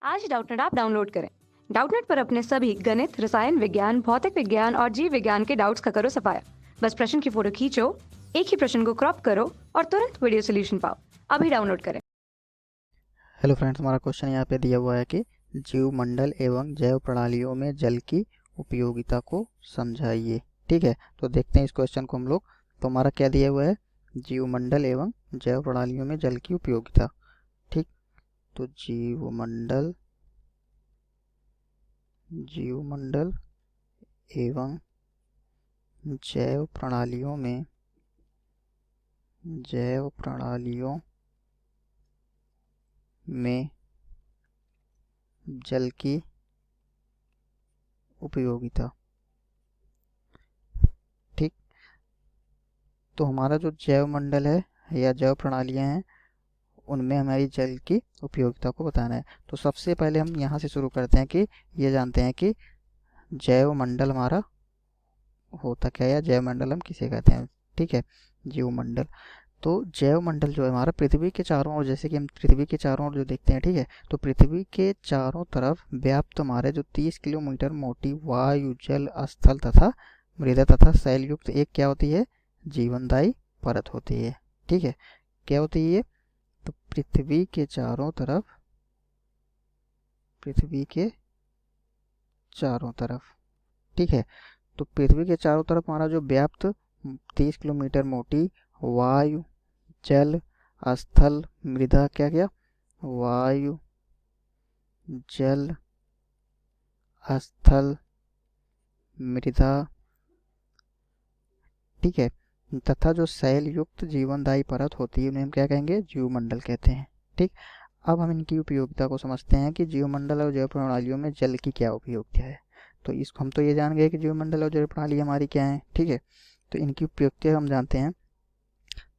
आज Doubtnut app download करें। Doubtnut पर अपने सभी गणित, रसायन विज्ञान, भौतिक विज्ञान और जीव विज्ञान के डाउट्स का करो सफाया। बस प्रश्न की फोटो खींचो, एक ही प्रश्न को क्रॉप करो और तुरंत वीडियो सोल्यूशन पाओ। अभी डाउनलोड करें। हेलो फ्रेंड्स, हमारा क्वेश्चन यहाँ पे दिया हुआ है कि जीवमंडल एवं जैव प्रणालियों में जल की उपयोगिता को समझाइए। ठीक है, तो देखते हैं इस क्वेश्चन को हम लोग। तो हमारा क्या दिया हुआ है, जीवमंडल एवं जैव प्रणालियों में जल की उपयोगिता। ठीक, तो जीवमंडल एवं जैव प्रणालियों में जल की उपयोगिता। ठीक, तो हमारा जो जैव मंडल है या जैव प्रणालियां हैं उनमें हमारी जल की उपयोगिता को बताना है। तो सबसे पहले हम यहाँ से शुरू करते हैं कि ये जानते हैं कि जैव मंडल हमारा होता क्या है या जैव मंडल हम किसे कहते हैं। ठीक है, जीव मंडल। तो जैव मंडल जो है हमारा पृथ्वी के चारों ओर, जैसे कि हम पृथ्वी के चारों ओर जो देखते हैं, ठीक है, तो पृथ्वी के चारों तरफ व्याप्त हमारे जो 30 किलोमीटर मोटी वायु, जल, स्थल तथा मृदा तथा शैल युक्त एक क्या होती है, जीवनदायी परत होती है। ठीक है, क्या होती है ये, तो पृथ्वी के चारों तरफ, ठीक है, तो पृथ्वी के चारों तरफ हमारा जो व्याप्त 30 किलोमीटर मोटी वायु, जल, स्थल, मृदा, क्या क्या, वायु, जल, स्थल, मृदा, ठीक है, तथा जो शैल युक्त जीवनदायी परत होती है उन्हें हम क्या कहेंगे, जीवमंडल कहते हैं। ठीक, अब हम इनकी उपयोगिता को समझते हैं कि जीवमंडल और जैव प्रणालियों में जल की क्या उपयोगिता है। तो इसको हम तो ये जान गए कि जीवमंडल और जैव प्रणाली हमारी क्या है। ठीक है, तो इनकी उपयोगिता हम जानते हैं।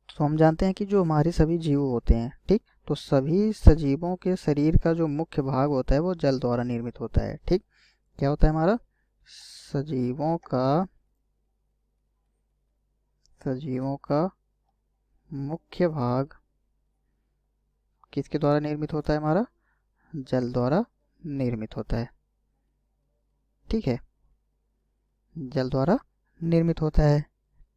तो हम जानते हैं कि जो हमारे सभी जीव होते हैं, ठीक, तो सभी सजीवों के शरीर का जो मुख्य भाग होता है वो जल द्वारा निर्मित होता है। ठीक, क्या होता है हमारा, सजीवों का मुख्य भाग किसके द्वारा निर्मित होता है, हमारा जल द्वारा निर्मित होता है। ठीक है, जल द्वारा निर्मित होता है।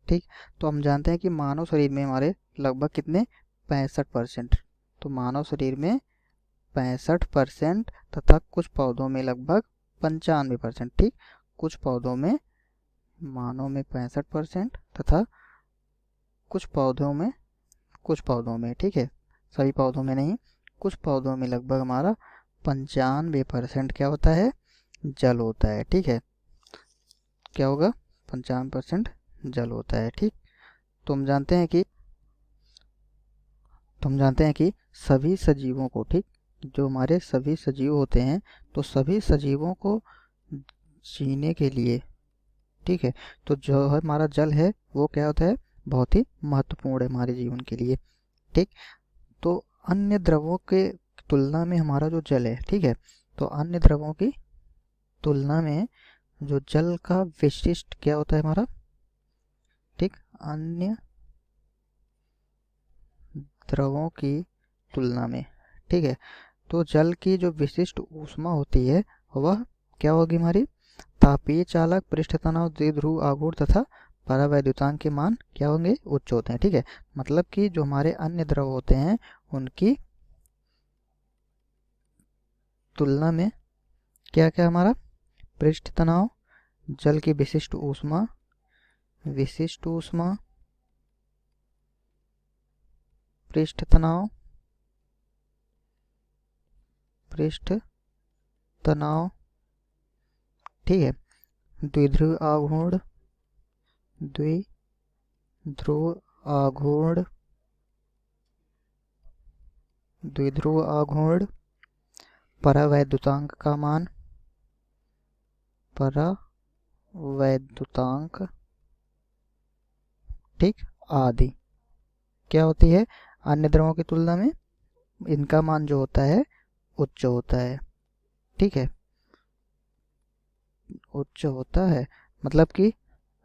ठीक, तो हम जानते हैं कि मानव शरीर में हमारे लगभग कितने, 65%। तो मानव शरीर में 65% तथा कुछ पौधों में लगभग 95%। ठीक, कुछ पौधों में, मानव में 65% तथा कुछ पौधों में, ठीक है, सभी पौधों में नहीं, कुछ पौधों में लगभग हमारा 95% क्या होता है, जल होता है। ठीक है, क्या होगा, 95% जल होता है। ठीक, तो हम जानते हैं कि सभी सजीवों को, ठीक, जो हमारे सभी सजीव होते हैं, तो सभी सजीवों को जीने के लिए, ठीक है, तो जो हमारा जल है वो क्या होता है, बहुत ही महत्वपूर्ण है हमारे जीवन के लिए। ठीक, तो अन्य द्रवों के तुलना में हमारा जो जल है, ठीक है, तो अन्य द्रवों की तुलना में जो जल का विशिष्ट क्या होता है हमारा, ठीक, अन्य द्रवों की तुलना में, ठीक है, तो जल की जो विशिष्ट ऊष्मा होती है वह क्या होगी हमारी, तापीय चालक, पृष्ठ तनाव, द्विध्रुव आघूर्ण तथा परावैद्युतांक के मान क्या होंगे, उच्च होते हैं। ठीक है, मतलब कि जो हमारे अन्य द्रव होते हैं उनकी तुलना में क्या क्या हमारा, पृष्ठ तनाव, जल की विशिष्ट ऊष्मा, पृष्ठ तनाव, ठीक है, द्विध्रुव आघूर्ण, परावैद्युतांक का मान, ठीक, आदि क्या होती है, अन्य द्रवों की तुलना में इनका मान जो होता है उच्च होता है। ठीक है, उच्च होता है, मतलब कि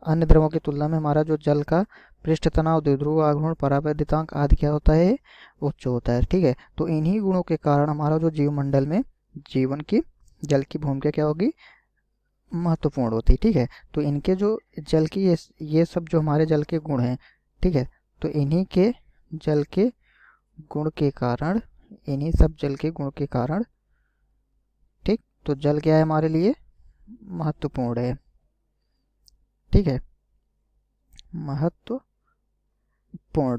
अन्य द्रवों की तुलना में हमारा जो जल का पृष्ठ तनाव, द्विध्रुव आघूर्ण, परावैद्युतांक आदि क्या होता है, उच्च होता है। ठीक है, तो इन्हीं गुणों के कारण हमारा जो जीवमंडल में जीवन की जल की भूमिका क्या होगी, महत्वपूर्ण होती है। ठीक है, तो इनके जो जल की ये सब जो हमारे जल के गुण हैं, ठीक है, तो इन्हीं के जल के गुण के कारण, इन्हीं सब जल के गुण के कारण, ठीक, तो जल क्या है हमारे लिए, महत्वपूर्ण है। ठीक है, महत्वपूर्ण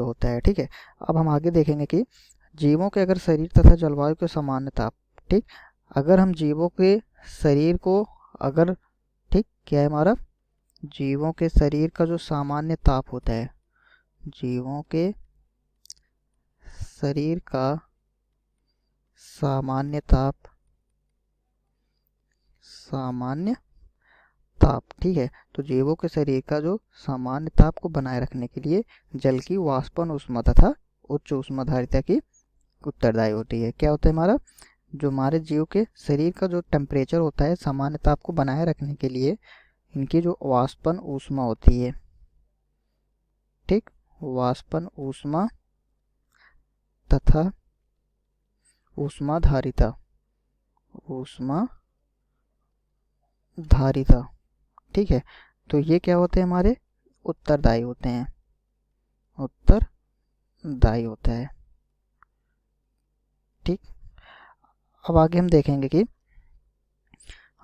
होता है। ठीक है, अब हम आगे देखेंगे कि जीवों के अगर शरीर तथा जलवायु के सामान्य ताप, ठीक, अगर हम जीवों के शरीर को अगर, ठीक, क्या है हमारा, जीवों के शरीर का जो सामान्य ताप होता है, जीवों के शरीर का सामान्य ताप, सामान्य ताप, ठीक है, तो जीवों के शरीर का जो सामान्य ताप को बनाए रखने के लिए जल की वाष्पन ऊष्मा तथा उच्च ऊष्माधारिता की उत्तरदायी होती है। क्या होता है हमारा, जो हमारे जीव के शरीर का जो टेम्परेचर होता है सामान्य ताप को बनाए रखने के लिए इनकी जो वाष्पन ऊष्मा होती है, ठीक, वाष्पन ऊष्मा तथा ऊष्माधारिता, ऊष्माधारिता, ठीक है, तो ये क्या होते हैं हमारे, उत्तरदायी होते हैं, उत्तरदायी होता है। ठीक, अब आगे हम देखेंगे कि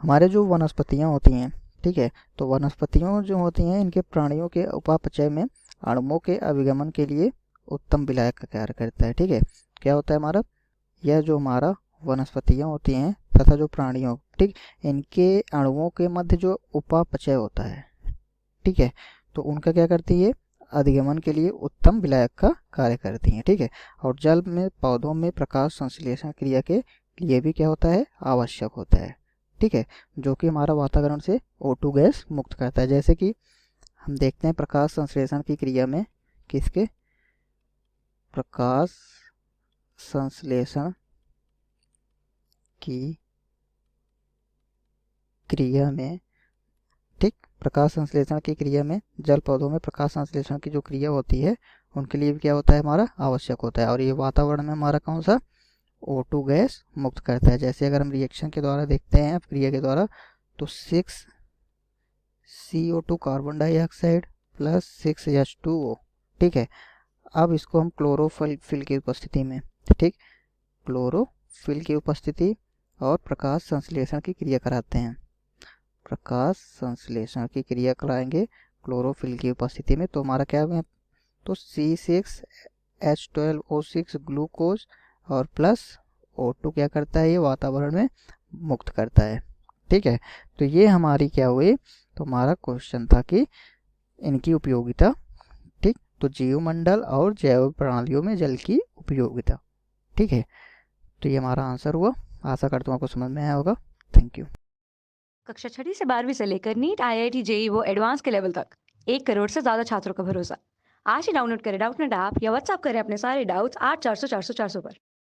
हमारे जो वनस्पतियां होती हैं, ठीक है, तो वनस्पतियों जो होती हैं इनके प्राणियों के उपापचय में अणुओं के अभिगमन के लिए उत्तम विलायक का कार्य करता है। ठीक है, क्या होता है हमारा, यह जो हमारा वनस्पतियां होती हैं तथा जो प्राणियों, ठीक, इनके अणुओं के मध्य जो उपापचय होता है, ठीक है, तो उनका क्या करती है, अधिगमन के लिए उत्तम विलायक का कार्य करती हैं। ठीक है, और जल में पौधों में प्रकाश संश्लेषण क्रिया के लिए भी क्या होता है, आवश्यक होता है। ठीक है, जो कि हमारा वातावरण से O2 गैस मुक्त करता है। जैसे कि हम देखते हैं प्रकाश संश्लेषण की क्रिया में, किसके, प्रकाश संश्लेषण की क्रिया में, ठीक, प्रकाश संश्लेषण की क्रिया में जल पौधों में प्रकाश संश्लेषण की जो क्रिया होती है उनके लिए भी क्या होता है हमारा, आवश्यक होता है। और ये वातावरण में हमारा कौन सा, O2 गैस मुक्त करता है। जैसे अगर हम रिएक्शन के द्वारा देखते हैं क्रिया के द्वारा, तो 6CO2 carbon dioxide plus 6H2O, ठीक है, अब इसको हम क्लोरोफिल की उपस्थिति में, ठीक, क्लोरोफिल की उपस्थिति और प्रकाश संश्लेषण की क्रिया कराते हैं, प्रकाश संश्लेषण की क्रिया कराएंगे क्लोरोफिल की उपस्थिति में, तो हमारा क्या है, तो C6H12O6 ग्लूकोज और प्लस O2 क्या करता है, ये वातावरण में मुक्त करता है। ठीक है, तो ये हमारी क्या हुई, तो हमारा क्वेश्चन था कि इनकी उपयोगिता, ठीक, तो जीवमंडल और जैव प्रणालियों में जल की उपयोगिता। ठीक है, तो ये हमारा आंसर हुआ। आशा करता हूँ आपको समझ में आया होगा। Thank you. कक्षा 6वीं से 12वीं से लेकर नीट, IIT, JEE वो एडवांस के लेवल तक 1 करोड़ से ज्यादा छात्रों का भरोसा। आज ही डाउनलोड करें डाउटनेट ऐप या व्हाट्सएप करें अपने सारे डाउट्स 8400 400 400 पर।